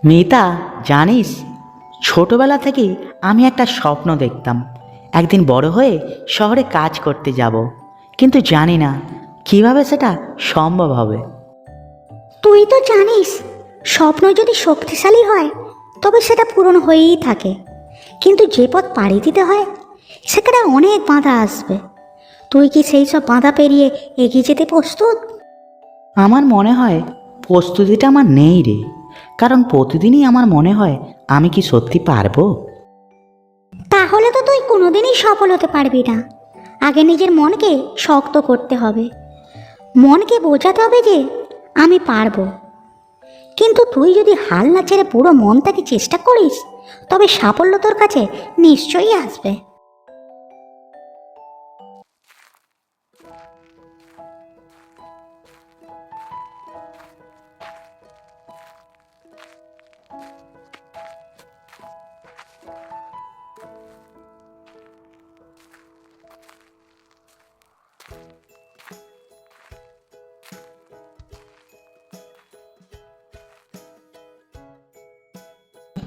মিতা, জানিস, ছোটবেলা থেকেই আমি একটা স্বপ্ন দেখতাম একদিন বড় হয়ে শহরে কাজ করতে যাব, কিন্তু জানি না কিভাবে সেটা সম্ভব হবে। তুই তো জানিস, স্বপ্ন যদি শক্তিশালী হয় তবে সেটা পূরণ হয়েই থাকে, কিন্তু যে পথ পাড়ি দিতে হয় সেখানে অনেক বাধা আসবে। তুই কি সেই সব বাধা পেরিয়ে এগিয়ে যেতে প্রস্তুত? আমার মনে হয় প্রস্তুতিটা আমার নেই রে, কারণ প্রতিদিনই আমার মনে হয় আমি কি সত্যি পারবো। তাহলে তো তুই কোনোদিনই সফল হতে পারবি না। আগে নিজের মনকে শক্ত করতে হবে, মনকে বোঝাতে হবে যে আমি পারবো। কিন্তু তুই যদি হাল না ছেড়ে পুরো মন থেকে চেষ্টা করিস তবে সাফল্য তোর কাছে নিশ্চয়ই আসবে।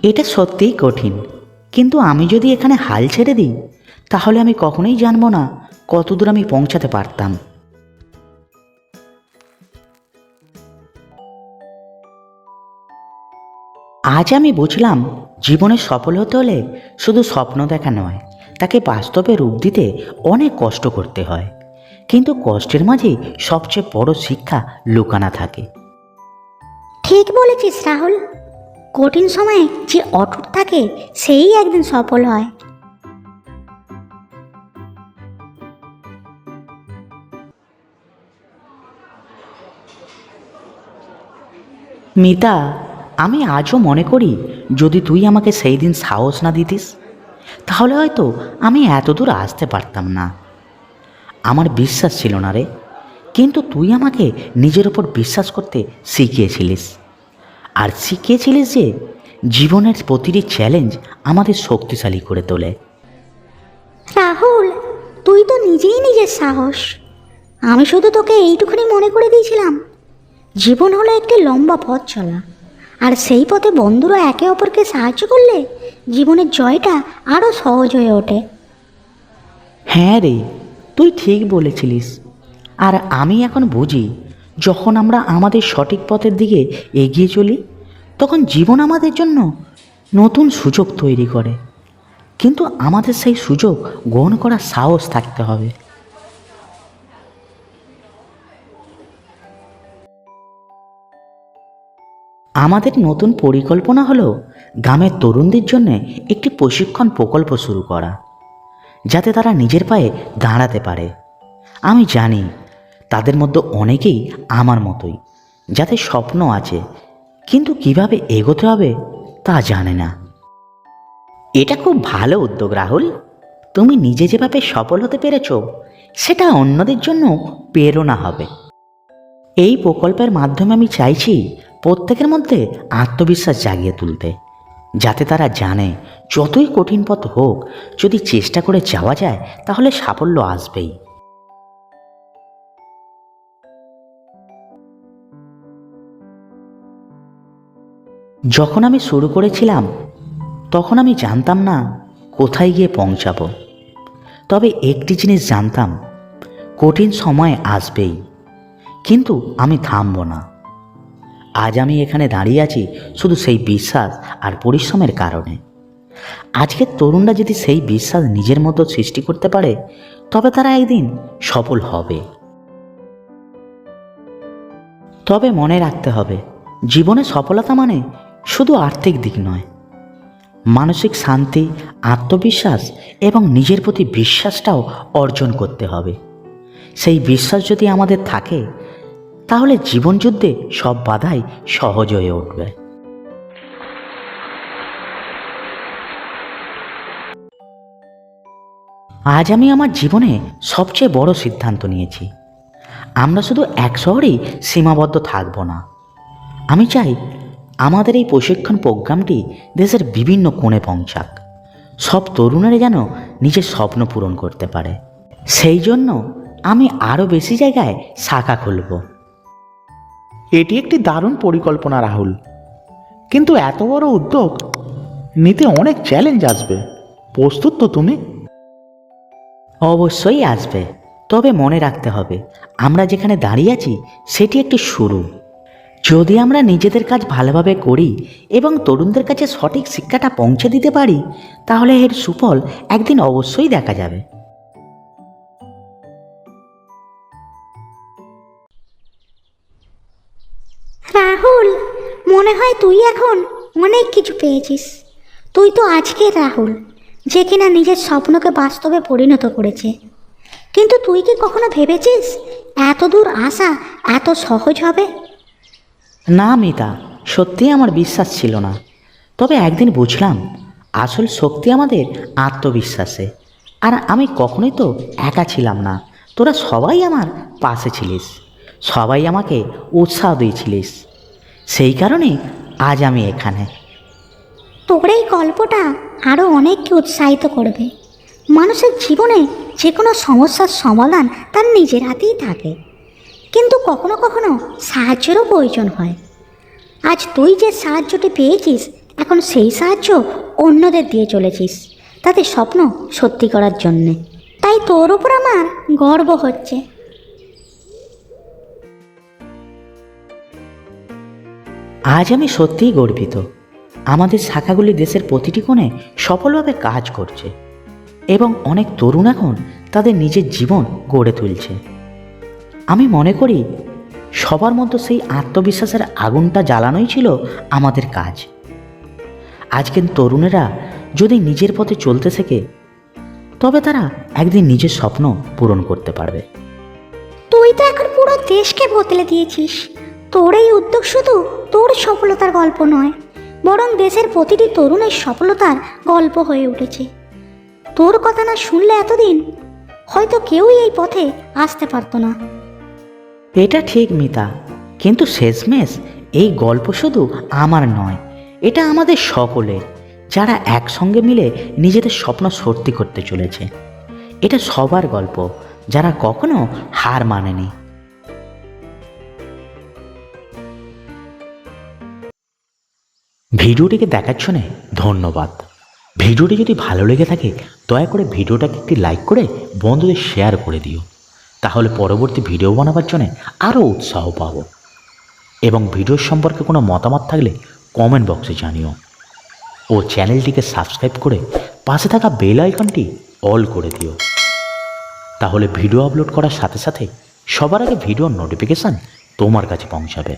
এটা সত্যিই কঠিন, কিন্তু আমি যদি এখানে হাল ছেড়ে দিই তাহলে আমি কখনোই জানবো না কতদূর আমি পৌঁছাতে পারতাম। আজ আমি বুঝলাম, জীবনে সফল হতে হলে শুধু স্বপ্ন দেখা নয়, তাকে বাস্তবে রূপ দিতে অনেক কষ্ট করতে হয়। কিন্তু কষ্টের মাঝেই সবচেয়ে বড় শিক্ষা লুকানো থাকে। ঠিক বলেছিস রাহুল, কঠিন সময়ে যে অটুট থাকে সেই একদিন সফল হয়। মিতা, আমি আজও মনে করি যদি তুই আমাকে সেই দিন সাহস না দিতিস তাহলে হয়তো আমি এত দূর আসতে পারতাম না। আমার বিশ্বাস ছিল না রে, কিন্তু তুই আমাকে নিজের ওপর বিশ্বাস করতে শিখিয়েছিলিস। আর শিখিয়েছিলিস যে জীবনের প্রতিটি চ্যালেঞ্জ আমাদের শক্তিশালী করে তোলে। রাহুল, তুই তো নিজেই নিজের সাহস। আমি শুধু তোকে এইটুখানি মনে করে দিয়েছিলাম, জীবন হলো একটি লম্বা পথ চলা, আর সেই পথে বন্ধুরা একে অপরকে সাহায্য করলে জীবনের জয়টা আরও সহজ হয়ে ওঠে। হ্যাঁ রে, তুই ঠিক বলেছিলিস। আর আমি এখন বুঝি, যখন আমরা আমাদের সঠিক পথের দিকে এগিয়ে চলি তখন জীবন আমাদের জন্য নতুন সুযোগ তৈরি করে, কিন্তু আমাদের সেই সুযোগ গ্রহণ করার সাহস থাকতে হবে। আমাদের নতুন পরিকল্পনা হলো গ্রামের তরুণদের জন্য একটি প্রশিক্ষণ প্রকল্প শুরু করা, যাতে তারা নিজের পায়ে দাঁড়াতে পারে। আমি জানি তাদের মধ্যে অনেকেই আমার মতোই, যাদের স্বপ্ন আছে কিন্তু কিভাবে এগোতে হবে তা জানে না। এটা খুব ভালো উদ্যোগ রাহুল। তুমি নিজে যেভাবে সফল হতে পেরেছ সেটা অন্যদের জন্য প্রেরণা হবে। এই প্রকল্পের মাধ্যমে আমি চাইছি প্রত্যেকের মধ্যে আত্মবিশ্বাস জাগিয়ে তুলতে, যাতে তারা জানে যতই কঠিন পথ হোক, যদি চেষ্টা করে যাওয়া যায় তাহলে সাফল্য আসবেই। যখন আমি শুরু করেছিলাম তখন আমি জানতাম না কোথায় গিয়ে পৌঁছাবো, তবে একটি জিনিস জানতাম, কঠিন সময় আসবেই, কিন্তু আমি থামব না। আজ আমি এখানে দাঁড়িয়ে আছি শুধু সেই বিশ্বাস আর পরিশ্রমের কারণে। আজকের তরুণরা যদি সেই বিশ্বাস নিজের মতো সৃষ্টি করতে পারে তবে তারা একদিন সফল হবে। তবে মনে রাখতে হবে, জীবনে সফলতা মানে শুধু আর্থিক দিক নয়, মানসিক শান্তি, আত্মবিশ্বাস এবং নিজের প্রতি বিশ্বাসটাও অর্জন করতে হবে। সেই বিশ্বাস যদি আমাদের থাকে তাহলে জীবনযুদ্ধে সব বাধাই সহজ হয়ে উঠবে। আজ আমি আমার জীবনে সবচেয়ে বড় সিদ্ধান্ত নিয়েছি। আমরা শুধু এক শহরেই সীমাবদ্ধ থাকব না। আমি চাই আমাদের এই প্রশিক্ষণ প্রোগ্রামটি দেশের বিভিন্ন কোণে পৌঁছাক, সব তরুণেরা যেন নিজের স্বপ্ন পূরণ করতে পারে। সেই জন্য আমি আরও বেশি জায়গায় শাখা খুলব। এটি একটি দারুণ পরিকল্পনা রাহুল, কিন্তু এত বড় উদ্যোগ নিতে অনেক চ্যালেঞ্জ আসবে। প্রস্তুত তো তুমি? অবশ্যই আসবে, তবে মনে রাখতে হবে আমরা যেখানে দাঁড়িয়ে আছি সেটি একটি শুরু। যদি আমরা নিজেদের কাজ ভালোভাবে করি এবং তরুণদের কাছে সঠিক শিক্ষাটা পৌঁছে দিতে পারি, তাহলে এর সুফল একদিন অবশ্যই দেখা যাবে। রাহুল, মনে হয় তুই এখন অনেক কিছু পেয়েছিস। তুই তো আজকের রাহুল, যে কিনা নিজের স্বপ্নকে বাস্তবে পরিণত করেছে। কিন্তু তুই কি কখনো ভেবেছিস এত দূর আসা এত সহজ হবে? না মিতা, সত্যিই আমার বিশ্বাস ছিল না। তবে একদিন বুঝলাম আসল শক্তি আমাদের আত্মবিশ্বাসে। আর আমি কখনোই তো একা ছিলাম না, তোরা সবাই আমার পাশে ছিলিস, সবাই আমাকে উৎসাহ দিয়েছিলিস। সেই কারণেই আজ আমি এখানে। তোর এই গল্পটা আরও অনেককে উৎসাহিত করবে। মানুষের জীবনে যে কোনো সমস্যার সমাধান তার নিজের হাতেই থাকে, কিন্তু কখনো কখনো সাহায্যেরও প্রয়োজন হয়। আজ তুই যে সাহায্যটি পেয়েছিস, এখন সেই সাহায্য অন্যদের দিয়ে চলেছিস তাদের স্বপ্ন সত্যি করার জন্যে। তাই তোর উপর আমার গর্ব হচ্ছে। আজ আমি সত্যিই গর্বিত। আমাদের শাখাগুলি দেশের প্রতিটি কোণে সফলভাবে কাজ করছে এবং অনেক তরুণ এখন তাদের নিজের জীবন গড়ে তুলছে। আমি মনে করি সবার মধ্যে সেই আত্মবিশ্বাসের আগুনটা জ্বালানোই ছিল আমাদের কাজ। আজকের তরুণেরা যদি নিজের পথে চলতে শেখে, তবে তারা একদিন নিজের স্বপ্ন পূরণ করতে পারবে। তুই তো এখন পুরো দেশকে বদলে দিয়েছিস। তোর এই উদ্যোগ শুধু তোর সফলতার গল্প নয়, বরং দেশের প্রতিটি তরুণের সফলতার গল্প হয়ে উঠেছে। তোর কথা না শুনলে এতদিন হয়তো কেউই এই পথে আসতে পারতো না। এটা ঠিক মিতা, কিন্তু শেষমেশ এই গল্প শুধু আমার নয়, এটা আমাদের সকলের, যারা একসঙ্গে মিলে নিজেদের স্বপ্ন সত্যি করতে চলেছে। এটা সবার গল্প, যারা কখনো হার মানেনি। ভিডিওটিকে দেখার জন্যে ধন্যবাদ। ভিডিওটি যদি ভালো লেগে থাকে দয়া করে ভিডিওটাকে একটি লাইক করে বন্ধুদের শেয়ার করে দিও, তাহলে পরবর্তী ভিডিও বানাবার জন্যে আরও উৎসাহ পাবো। এবং ভিডিওর সম্পর্কে কোনো মতামত থাকলে কমেন্ট বক্সে জানিও। ও চ্যানেলটিকে সাবস্ক্রাইব করে পাশে থাকা বেল আইকনটি অল করে দিও, তাহলে ভিডিও আপলোড করার সাথে সাথে সবার আগে ভিডিওর নোটিফিকেশান তোমার কাছে পৌঁছাবে।